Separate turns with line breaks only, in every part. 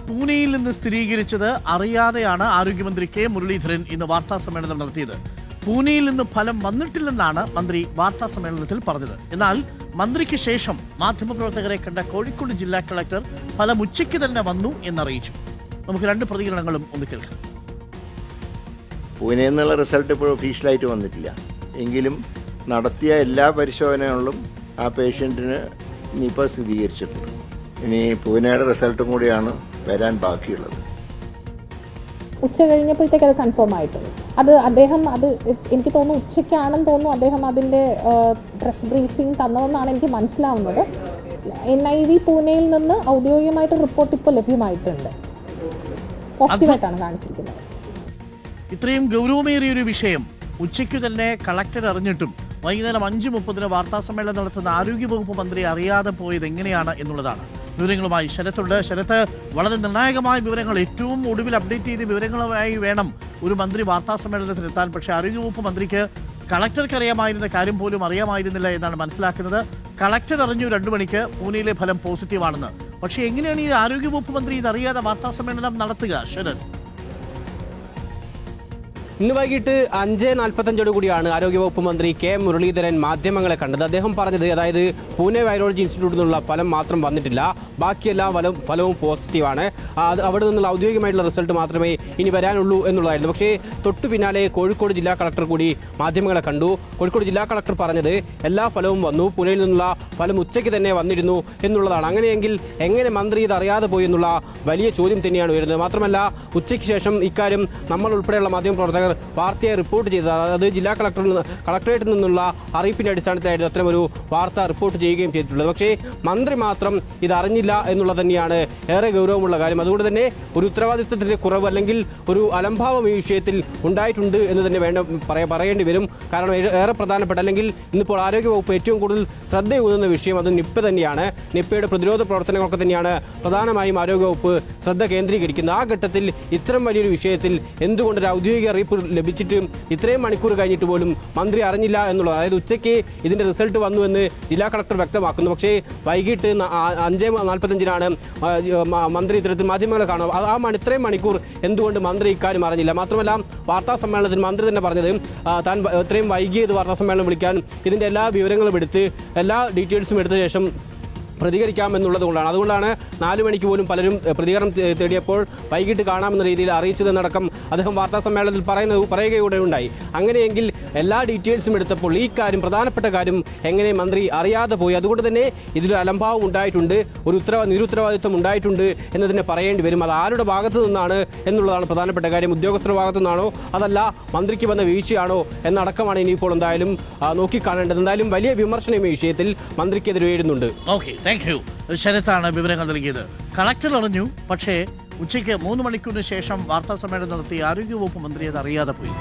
പൂനെയിൽ നിന്ന് സ്ഥിരീകരിച്ചത് അറിയാതെയാണ് ആരോഗ്യമന്ത്രി കെ മുരളീധരൻ ഇന്ന് വാർത്താ സമ്മേളനം നടത്തിയത്. പൂനെയിൽ നിന്ന് ഫലം വന്നിട്ടില്ലെന്നാണ് മന്ത്രി വാർത്താ സമ്മേളനത്തിൽ പറഞ്ഞത്. എന്നാൽ മന്ത്രിക്ക് ശേഷം മാധ്യമപ്രവർത്തകരെ കണ്ട കോഴിക്കോട് ജില്ലാ കളക്ടർ ഫലം ഉച്ചയ്ക്ക് തന്നെ വന്നു എന്നറിയിച്ചു. നമുക്ക് രണ്ട് പ്രതികരണങ്ങളും ഒന്ന് കേൾക്കാം.
പൂനെയിൽ നിന്നുള്ള റിസൾട്ട് ഇപ്പോൾ ഒഫീഷ്യലായിട്ട് വന്നിട്ടില്ല. എങ്കിലും നടത്തിയ എല്ലാ പരിശോധനകളിലും ആ പേഷ്യൻറ്റിന് ഇപ്പോൾ സ്ഥിരീകരിച്ചിട്ടുണ്ട്. ഇനി പൂനെയുടെ റിസൾട്ടും കൂടിയാണ് വരാൻ ബാക്കിയുള്ളത്.
ഉച്ച കഴിഞ്ഞപ്പോഴത്തേക്ക് അത് കൺഫേം ആയിട്ടുണ്ട്. അദ്ദേഹം എനിക്ക് തോന്നുന്നു ഉച്ചയ്ക്കാണെന്ന് തോന്നുന്നു അദ്ദേഹം അതിൻ്റെ പ്രസ് ബ്രീഫിംഗ് തന്നതെന്നാണ് എനിക്ക് മനസ്സിലാവുന്നത്. NIV പൂനെയിൽ നിന്ന് ഔദ്യോഗികമായിട്ട് റിപ്പോർട്ട് ഇപ്പോൾ ലഭ്യമായിട്ടുണ്ട്. പോസിറ്റീവായിട്ടാണ് കാണിച്ചിരിക്കുന്നത്.
ഇത്രയും ഗൗരവമേറിയൊരു വിഷയം ഉച്ചയ്ക്ക് തന്നെ കളക്ടർ അറിഞ്ഞിട്ടും വൈകുന്നേരം 5:30 വാർത്താ സമ്മേളനം നടത്തുന്ന ആരോഗ്യവകുപ്പ് മന്ത്രി അറിയാതെ പോയത് എങ്ങനെയാണ് എന്നുള്ളതാണ്. വിവരങ്ങളുമായി ശരത്തുണ്ട്. ശരത്ത്, വളരെ നിർണായകമായ വിവരങ്ങൾ, ഏറ്റവും ഒടുവിൽ അപ്ഡേറ്റ് ചെയ്ത വിവരങ്ങളുമായി വേണം ഒരു മന്ത്രി വാർത്താ സമ്മേളനത്തിലെത്താൻ. പക്ഷേ ആരോഗ്യവകുപ്പ് മന്ത്രിക്ക് കളക്ടർക്ക് അറിയാമായിരുന്ന കാര്യം പോലും അറിയാമായിരുന്നില്ല എന്നാണ് മനസ്സിലാക്കുന്നത്. കളക്ടർ അറിഞ്ഞു 2 മണിക്ക് പൂനെയിലെ ഫലം പോസിറ്റീവാണെന്ന്. പക്ഷേ എങ്ങനെയാണ് ഈ ആരോഗ്യവകുപ്പ് മന്ത്രി ഇതറിയാതെ വാർത്താ സമ്മേളനം നടത്തുക? ശരത്,
ഇന്ന് വൈകിട്ട് 5:45 കൂടിയാണ് ആരോഗ്യവകുപ്പ് മന്ത്രി കെ മുരളീധരൻ മാധ്യമങ്ങളെ കണ്ടത്. അദ്ദേഹം പറഞ്ഞത്, അതായത് പൂനെ വൈറോളജി ഇൻസ്റ്റിറ്റ്യൂട്ടിൽ നിന്നുള്ള ഫലം മാത്രം വന്നിട്ടില്ല, ബാക്കിയെല്ലാ ഫലവും പോസിറ്റീവാണ്, അവിടെ നിന്നുള്ള ഔദ്യോഗികമായിട്ടുള്ള റിസൾട്ട് മാത്രമേ ഇനി വരാനുള്ളൂ എന്നുള്ളതായിരുന്നു. പക്ഷേ തൊട്ടു പിന്നാലെ കോഴിക്കോട് ജില്ലാ കളക്ടർ കൂടി മാധ്യമങ്ങളെ കണ്ടു. കോഴിക്കോട് ജില്ലാ കളക്ടർ പറഞ്ഞത് എല്ലാ ഫലവും വന്നു, പൂനെയിൽ നിന്നുള്ള ഫലം ഉച്ചയ്ക്ക് തന്നെ വന്നിരുന്നു എന്നുള്ളതാണ്. അങ്ങനെയെങ്കിൽ എങ്ങനെ മന്ത്രി ഇത് അറിയാതെ പോയി എന്നുള്ള വലിയ ചോദ്യം തന്നെയാണ് വരുന്നത്. മാത്രമല്ല, ഉച്ചയ്ക്ക് ശേഷം ഇക്കാര്യം നമ്മൾ ഉൾപ്പെടെയുള്ള മാധ്യമപ്രവർത്തകർ വാർത്തയെ റിപ്പോർട്ട് ചെയ്തത്, അതായത് ജില്ലാ കളക്ടറേറ്റിൽ നിന്നുള്ള അറിയിപ്പിന്റെ അടിസ്ഥാനത്തിലായിരുന്നു അത്തരമൊരു വാർത്ത റിപ്പോർട്ട് ചെയ്യുകയും ചെയ്തിട്ടുള്ളത്. പക്ഷേ മന്ത്രി മാത്രം ഇത് അറിഞ്ഞില്ല എന്നുള്ളത് തന്നെയാണ് ഏറെ ഗൗരവമുള്ള കാര്യം. അതുകൊണ്ട് തന്നെ ഒരു ഉത്തരവാദിത്വത്തിന്റെ കുറവ് അല്ലെങ്കിൽ ഒരു അലംഭാവം ഈ വിഷയത്തിൽ ഉണ്ടായിട്ടുണ്ട് എന്ന് തന്നെ പറയേണ്ടി വരും. കാരണം ഏറെ പ്രധാനപ്പെട്ട, അല്ലെങ്കിൽ ഇന്നിപ്പോൾ ആരോഗ്യവകുപ്പ് ഏറ്റവും കൂടുതൽ ശ്രദ്ധയൂന്നുന്ന വിഷയം അത് നിപ്പ തന്നെയാണ്. നിപ്പയുടെ പ്രതിരോധ പ്രവർത്തനങ്ങളൊക്കെ തന്നെയാണ് പ്രധാനമായും ആരോഗ്യവകുപ്പ് ശ്രദ്ധ കേന്ദ്രീകരിക്കുന്നത്. ആ ഘട്ടത്തിൽ ഇത്തരം വലിയൊരു വിഷയത്തിൽ എന്തുകൊണ്ടൊരു ഔദ്യോഗിക അറിയിപ്പ് ലഭിച്ചിട്ട് ഇത്രയും മണിക്കൂർ കഴിഞ്ഞിട്ട് പോലും മന്ത്രി അറിഞ്ഞില്ല എന്നുള്ളത്, അതായത് ഉച്ചയ്ക്ക് ഇതിന്റെ റിസൾട്ട് വന്നു എന്ന് ജില്ലാ കളക്ടർ വ്യക്തമാക്കുന്നു. പക്ഷേ വൈകിട്ട് 5:45 മന്ത്രി ഇത്തരത്തിൽ മാധ്യമങ്ങളെ കാണുക. ഇത്രയും മണിക്കൂർ എന്തുകൊണ്ട് മന്ത്രി ഇക്കാര്യം അറിഞ്ഞില്ല? മാത്രമല്ല, വാർത്താ സമ്മേളനത്തിൽ മന്ത്രി തന്നെ പറഞ്ഞത് താൻ ഇത്രയും വൈകിയത് വാർത്താ സമ്മേളനം വിളിക്കാൻ ഇതിന്റെ എല്ലാ വിവരങ്ങളും എടുത്ത് എല്ലാ ഡീറ്റെയിൽസും എടുത്ത ശേഷം പ്രതികരിക്കാമെന്നുള്ളത് കൊണ്ടാണ്. അതുകൊണ്ടാണ് 4 മണിക്ക് പോലും പലരും പ്രതികരണം തേടിയപ്പോൾ വൈകിട്ട് കാണാമെന്ന രീതിയിൽ അറിയിച്ചതെന്നടക്കം അദ്ദേഹം വാർത്താ സമ്മേളനത്തിൽ പറയുകയൂടെ ഉണ്ടായി. അങ്ങനെയെങ്കിൽ എല്ലാ ഡീറ്റെയിൽസും എടുത്തപ്പോൾ ഈ കാര്യം, പ്രധാനപ്പെട്ട കാര്യം എങ്ങനെ മന്ത്രി അറിയാതെ പോയി? അതുകൊണ്ട് തന്നെ ഇതിലൊരു അലംഭാവം ഉണ്ടായിട്ടുണ്ട്, ഒരു നിരുത്തരവാദിത്വം ഉണ്ടായിട്ടുണ്ട് എന്ന് തന്നെ പറയേണ്ടി വരും. അത് ആരുടെ ഭാഗത്തു നിന്നാണ് എന്നുള്ളതാണ് പ്രധാനപ്പെട്ട കാര്യം. ഉദ്യോഗസ്ഥരുടെ ഭാഗത്തു നിന്നാണോ അതല്ല മന്ത്രിക്ക് വന്ന വീഴ്ചയാണോ എന്നടക്കമാണ് ഇനിയിപ്പോൾ എന്തായാലും നോക്കിക്കാണേണ്ടത്. എന്തായാലും വലിയ വിമർശനം ഈ വിഷയത്തിൽ മന്ത്രിക്കെതിരെ ഉയരുന്നുണ്ട്.
Thank you. ശരത്താണ് വിവരങ്ങൾ നൽകിയത്. കളക്ടർ അറിഞ്ഞു, പക്ഷേ ഉച്ചയ്ക്ക് 3 മണിക്കൂറിന് ശേഷം വാർത്താ സമ്മേളനം നടത്തി ആരോഗ്യവകുപ്പ് മന്ത്രി അത് അറിയാതെ പോയി.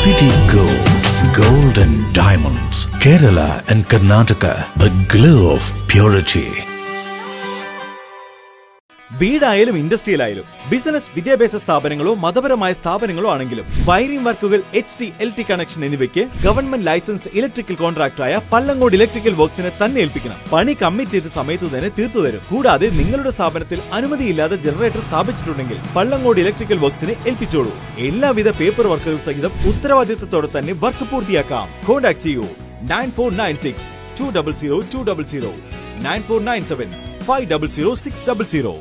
City Gold and Diamonds, Kerala and Karnataka, the glow of purity.
വീടായാലും ഇൻഡസ്ട്രിയിലായാലും ബിസിനസ്, വിദ്യാഭ്യാസ സ്ഥാപനങ്ങളോ മതപരമായ സ്ഥാപനങ്ങളോ ആണെങ്കിലും വയറിംഗ് വർക്കുകൾ, HT, LT കണക്ഷൻ എന്നിവയ്ക്ക് ഗവൺമെന്റ് ലൈസൻസ്ഡ് ഇലക്ട്രിക്കൽ കോൺട്രാക്ടറായ പള്ളങ്ങോട് ഇലക്ട്രിക്കൽ വർക്സിനെ തന്നെ ഏൽപ്പിക്കണം. പണി കമ്മിറ്റ് ചെയ്ത സമയത്ത് തന്നെ തീർത്തു തരും. കൂടാതെ നിങ്ങളുടെ സ്ഥാപനത്തിൽ അനുമതിയില്ലാതെ ജനറേറ്റർ സ്ഥാപിച്ചിട്ടുണ്ടെങ്കിൽ പള്ളങ്ങോട് ഇലക്ട്രിക്കൽ വർക്സിനെ ഏൽപ്പിച്ചോളൂ. എല്ലാവിധ പേപ്പർ വർക്കുകൾ സഹിതം ഉത്തരവാദിത്തത്തോടെ തന്നെ വർക്ക് പൂർത്തിയാക്കാം. കോൺടാക്ട് ചെയ്യൂ 9496 200 200 9497 500 600.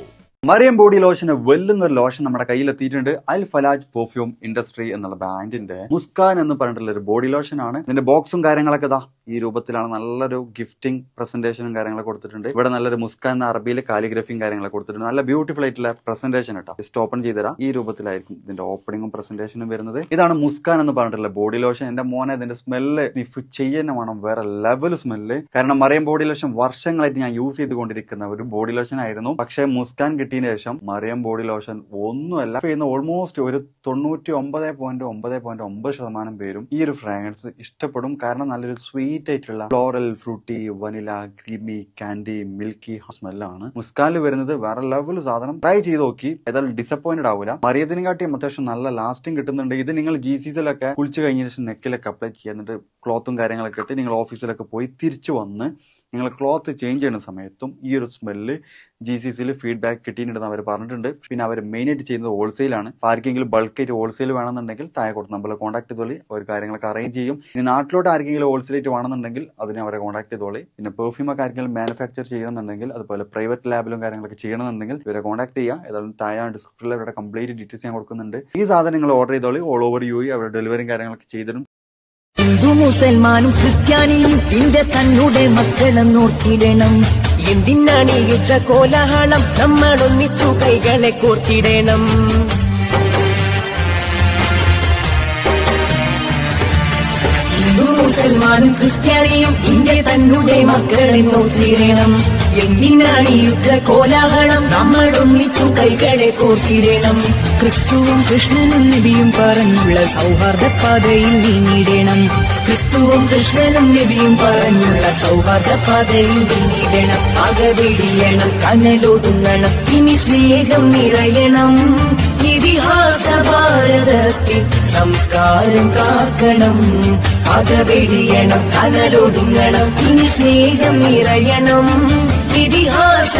മറിയം ബോഡി ലോഷന് വെല്ലുന്ന ഒരു ലോഷൻ നമ്മുടെ കയ്യിലെത്തിയിട്ടുണ്ട്. അൽ ഫലാജ് പെർഫ്യൂം ഇൻഡസ്ട്രി എന്നുള്ള ബ്രാൻഡിന്റെ മുസ്കാൻ എന്ന് പറഞ്ഞിട്ടുള്ള ഒരു ബോഡി ലോഷൻ ആണ്. ഇതിന്റെ ബോക്സും കാര്യങ്ങളൊക്കെ ഇതാ ഈ രൂപത്തിലാണ്. നല്ലൊരു ഗിഫ്റ്റിംഗ് പ്രസന്റേഷനും കാര്യങ്ങളൊക്കെ കൊടുത്തിട്ടുണ്ട്. ഇവിടെ നല്ലൊരു മുസ്കാൻ എന്ന അറബിയിൽ കാലിഗ്രഫിയും കാര്യങ്ങളൊക്കെ കൊടുത്തിട്ടുണ്ട്. നല്ല ബ്യൂട്ടിഫുൾ ആയിട്ടുള്ള പ്രസന്റേഷൻ കേട്ടോ. ജസ്റ്റ് ഓപ്പൺ ചെയ്തുതരാം. ഈ രൂപത്തിലായിരിക്കും ഇതിന്റെ ഓപ്പണിംഗും പ്രസന്റേഷനും വരുന്നത്. ഇതാണ് മുസ്കാൻ എന്ന് പറഞ്ഞിട്ടുള്ള ബോഡി ലോഷൻ. എന്റെ മോനെ ഇതിന്റെ സ്മെല്ല് സ്നിഫ് ചെയ്യുന്ന വേണം, വേറെ ലെവൽ സ്മെല്ല്. കാരണം മറിയം ബോഡി ലോഷൻ വർഷങ്ങളായിട്ട് ഞാൻ യൂസ് ചെയ്തുകൊണ്ടിരിക്കുന്ന ഒരു ബോഡി ലോഷൻ ആയിരുന്നു. പക്ഷേ മുസ്കാൻ കിട്ടിയതിനു ശേഷം മറിയം ബോഡി ലോഷൻ ഒന്നുമല്ല ചെയ്യുന്ന ഓൾമോസ്റ്റ് ഒരു 99.9% പേരും ഈ ഒരു ഫ്രാഗ്രൻസ് ഇഷ്ടപ്പെടും. കാരണം നല്ലൊരു സ്വീറ്റ് ആയിട്ടുള്ള floral, fruity, vanilla, creamy, candy, milky സ്മെല്ലാണ് മുസ്കാനിൽ വരുന്നത്. വേറെ ലെവൽ സാധനം. ട്രൈ ചെയ്ത് നോക്കി, ഏതായാലും ഡിസപ്പോയിന്റഡ് ആവില്ല. മറിയത്തിനെക്കാട്ടിയും അത്യാവശ്യം നല്ല ലാസ്റ്റിംഗ് കിട്ടുന്നുണ്ട്. ഇത് നിങ്ങൾ GCCയിലൊക്കെ കുളിച്ച് കഴിഞ്ഞ ശേഷം നെക്കിലൊക്കെ അപ്ലൈ ചെയ്യുക. എന്നിട്ട് ക്ലോത്തും കാര്യങ്ങളൊക്കെ ഇട്ട് നിങ്ങൾ ഓഫീസിലൊക്കെ പോയി തിരിച്ചു വന്ന് നിങ്ങൾ ക്ലോത്ത് ചേഞ്ച് ചെയ്യുന്ന സമയത്തും ഈ ഒരു സ്മെല്ല് GCCയിൽ ഫീഡ്ബാക്ക് കിട്ടിയിട്ടുണ്ടെന്ന് അവർ പറഞ്ഞിട്ടുണ്ട്. പിന്നെ അവർ മെയിനായിട്ട് ചെയ്യുന്നത് ഹോൾസെയിലാണ്. ആർക്കെങ്കിലും ബൾക്കായിട്ട് ഹോൾസെയിൽ വേണമെന്നുണ്ടെങ്കിൽ താഴെ കൊടുത്ത് നമ്മളെ കോൺടാക്ട് ചെയ്തോളി. അവർ കാര്യങ്ങളൊക്കെ അറേഞ്ച് ചെയ്യും. ഇനി നാട്ടിലോട്ട് ആർക്കെങ്കിലും ഹോൾസെയിലായിട്ട് വേണമെന്നുണ്ടെങ്കിൽ അതിനെ അവരെ കോൺടാക്ട് ചെയ്തോളി. പിന്നെ പെർഫ്യൂമൊക്കെ ആർക്കെങ്കിലും മാനുഫാക്ചർ ചെയ്യണമെന്നുണ്ടെങ്കിൽ, അതുപോലെ പ്രൈവറ്റ് ലാബിലും കാര്യങ്ങളൊക്കെ ചെയ്യണമെന്നുണ്ടെങ്കിൽ ഇവരെ കോൺടാക്ട് ചെയ്യുക. ഏതായാലും താഴെ ഡിസ്ക്രിപ്ഷനിൽ അവരുടെ കംപ്ലീറ്റ് ഡീറ്റെയിൽസ് ഞാൻ കൊടുക്കുന്നുണ്ട്. ഈ സാധനങ്ങൾ ഓർഡർ ചെയ്തോളി. ഓൾ ഓവർ UAE അവരുടെ ഡെലിവറിയും കാര്യങ്ങളൊക്കെ ചെയ്തിടും.
ഹിന്ദു മുസൽമാനും ക്രിസ്ത്യാനിയും ഇന്ത്യ തന്നെ മക്കളും നോക്കിയിടണം. എന്തിനാണ് യുദ്ധ കോലാഹലം? നമ്മളൊന്നിച്ചു കൈകളെ കോർത്തിടണം. ഹിന്ദു മുസൽമാനും ക്രിസ്ത്യാനിയും ഇന്ത്യ തന്നെ മക്കളെ നോക്കിയിടണം. എന്തിനാണ് യുദ്ധ കോലാഹലം? നമ്മളൊന്നിച്ചു കൈകളെ കോർത്തിടണം. ക്രിസ്തുവും കൃഷ്ണനും നബിയും പറഞ്ഞുള്ള സൗഹാർദ്ദ പാതയിൽ നീങ്ങിടണം. ക്രിസ്തുവും കൃഷ്ണനും നബിയും പറഞ്ഞുള്ള സൗഹാർദ്ദ പാതയിൽ നീങ്ങിടണം. അകവെടിയണം, കനലൊടുങ്ങണം, ഇനി സ്നേഹം നിറയണം. ഇതിഹാസ ഭാരതത്തിൽ സംസ്കാരം കാക്കണം. അകവെടിയണം, കനലൊടുങ്ങണം, ഇനി സ്നേഹം നിറയണം. ഇതിഹാസ